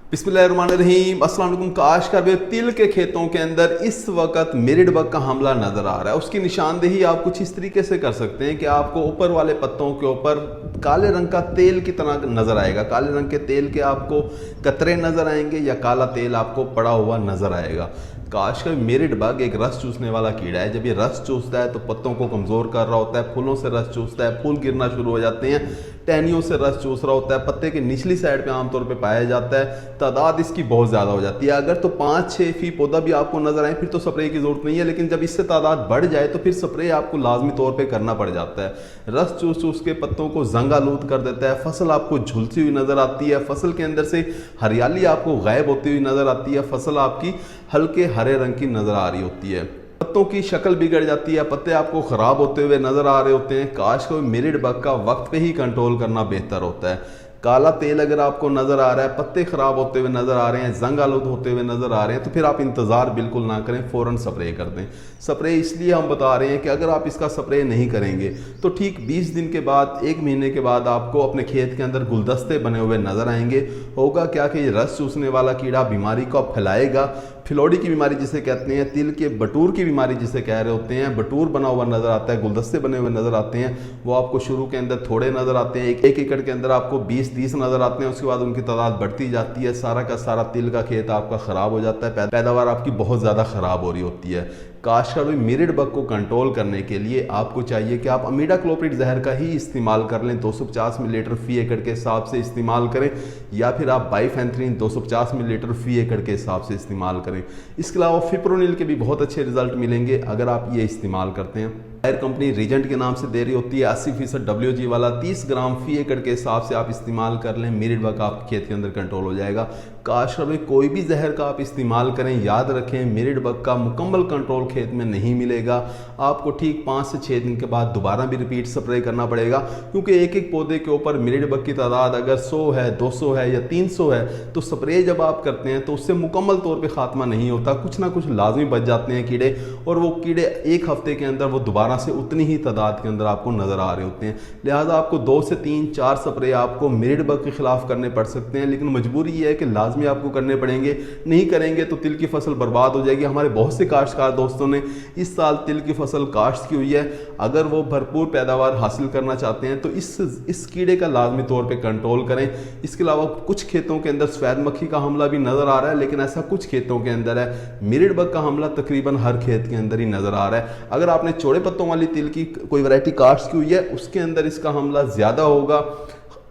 बिस्मिल्लाहिर्रहमानिर्रहीम। अस्सलाम वालेकुम। काश्तकार भाई, तिल के खेतों के अंदर इस वक्त मेरिड बग का हमला नज़र आ रहा है। उसकी निशानदेही आप कुछ इस तरीके से कर सकते हैं कि आपको ऊपर वाले पत्तों के ऊपर काले रंग का तेल की तरह नज़र आएगा। काले रंग के तेल के आपको कतरे नज़र आएंगे या काला तेल आपको पड़ा हुआ नज़र आएगा। काश्तकार, मेरिड बग एक रस चूसने वाला कीड़ा है। जब ये रस चूसता है तो पत्तों को कमज़ोर कर रहा होता है, फूलों से रस चूसता है, फूल गिरना शुरू हो जाते हैं, टहनियों से रस चूस रहा होता है, पत्ते की निचली साइड पे आमतौर पे पाया जाता है। तादाद इसकी बहुत ज़्यादा हो जाती है। अगर तो 5-6 फी पौधा भी आपको नज़र आए फिर तो स्प्रे की ज़रूरत नहीं है, लेकिन जब इससे तादाद बढ़ जाए तो फिर स्प्रे आपको लाजमी तौर पे करना पड़ जाता है। रस चूस चूस के पत्तों को जंग आलूद कर देता है, फसल आपको झुलसी हुई नज़र आती है, फसल के अंदर से हरियाली आपको गायब होती हुई नज़र आती है, फसल आपकी हल्के हरे रंग की नज़र आ रही होती है, पत्तों की शक्ल बिगड़ जाती है, पत्ते आपको ख़राब होते हुए नज़र आ रहे होते हैं। काश को मेरिड बग का वक्त पे ही कंट्रोल करना बेहतर होता है। काला तेल अगर आपको नज़र आ रहा है, पत्ते ख़राब होते हुए नज़र आ रहे हैं, जंग आलूद होते हुए नज़र आ रहे हैं, तो फिर आप इंतज़ार बिल्कुल ना करें, फ़ौरन स्प्रे कर दें। स्प्रे इसलिए हम बता रहे हैं कि अगर आप इसका स्प्रे नहीं करेंगे तो ठीक 20 दिन के बाद, 1 महीने के बाद आपको अपने खेत के अंदर गुलदस्ते बने हुए नज़र आएंगे। होगा क्या कि ये रस चूसने वाला कीड़ा बीमारी को फैलाएगा। फिलौड़ी की बीमारी जिसे कहते हैं, तिल के बटूर की बीमारी जिसे कह रहे होते हैं, बटूर बना हुआ नज़र आता है, गुलदस्ते बने हुए नज़र आते हैं। वो आपको शुरू के अंदर थोड़े नज़र आते हैं, एक एकड़ के अंदर आपको 20-30 नज़र आते हैं। उसके बाद उनकी तादाद बढ़ती जाती है, सारा का सारा तिल का खेत आपका ख़राब हो जाता है, पैदावार आपकी बहुत ज़्यादा ख़राब हो रही होती है। काश्तकार भाई, मेरिड बग को कंट्रोल करने के लिए आपको चाहिए कि आप अमीडाक्लोप्रिड जहर का ही इस्तेमाल कर लें। 250 मिलीलीटर फी एकड़ के हिसाब से इस्तेमाल करें, या फिर आप बाइफेंथ्रीन 250 मिलीलीटर फी एकड़ के हिसाब से इस्तेमाल करें। इसके अलावा फिप्रोनिल के भी बहुत अच्छे रिजल्ट मिलेंगे अगर आप ये इस्तेमाल करते हैं। एयर कंपनी रीजेंट के नाम से दे रही होती है 80% WG वाला 30 ग्राम फी एकड़ के हिसाब से आप इस्तेमाल कर लें, मेरिड बग आपके खेत के अंदर कंट्रोल हो जाएगा। काश्तकार भाई, कोई भी जहर का आप इस्तेमाल करें, याद रखें मेरिड बग का मुकम्मल कंट्रोल खेत में नहीं मिलेगा। आपको ठीक 5 से 6 दिन के बाद दोबारा भी रिपीट स्प्रे करना पड़ेगा, क्योंकि एक एक पौधे के ऊपर मेरिड बग की तादाद अगर 100 है, 200 है या 300 है, तो स्प्रे जब आप करते हैं तो उससे मुकम्मल तौर पर खात्मा नहीं होता, कुछ ना कुछ लाजमी बच जाते हैं कीड़े, और वो कीड़े एक हफ्ते के अंदर वो दोबारा से उतनी ही तादाद के अंदर आपको नज़र आ रहे होते हैं। लिहाजा आपको 2 से 3-4 स्प्रे आपको मेरिड बग के खिलाफ करने पड़ सकते हैं, लेकिन मजबूरी ये है कि लाजमी आपको करने पड़ेंगे। नहीं करेंगे तो तिल की फसल बर्बाद हो जाएगी। हमारे बहुत से काश्तकार दोस्तों ने इस साल तिल की फसल काश्त की हुई है। अगर वो भरपूर पैदावार हासिल करना चाहते हैं तो इस कीड़े का लाजमी तौर पर कंट्रोल करें। इसके अलावा कुछ खेतों के अंदर सफ़ेद मक्खी का हमला भी नज़र आ रहा है, लेकिन ऐसा कुछ खेतों के अंदर है। मेरिड बग का हमला तकरीबन हर खेत के अंदर ही नज़र आ रहा है। अगर आपने चौड़े पत्तों वाली तिल की कोई वैरायटी काश्त की हुई है, उसके अंदर इसका हमला ज़्यादा होगा।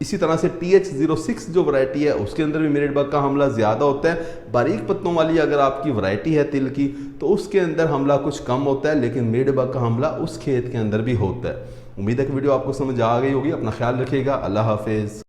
इसी तरह से TH06 जो वैरायटी है उसके अंदर भी मेरिड बग का हमला ज़्यादा होता है। बारीक पत्तों वाली अगर आपकी वैरायटी है तिल की तो उसके अंदर हमला कुछ कम होता है, लेकिन मेरिड बग का हमला उस खेत के अंदर भी होता है। उम्मीद है कि वीडियो आपको समझ आ गई होगी। अपना ख्याल रखिएगा। अल्लाह हाफिज़।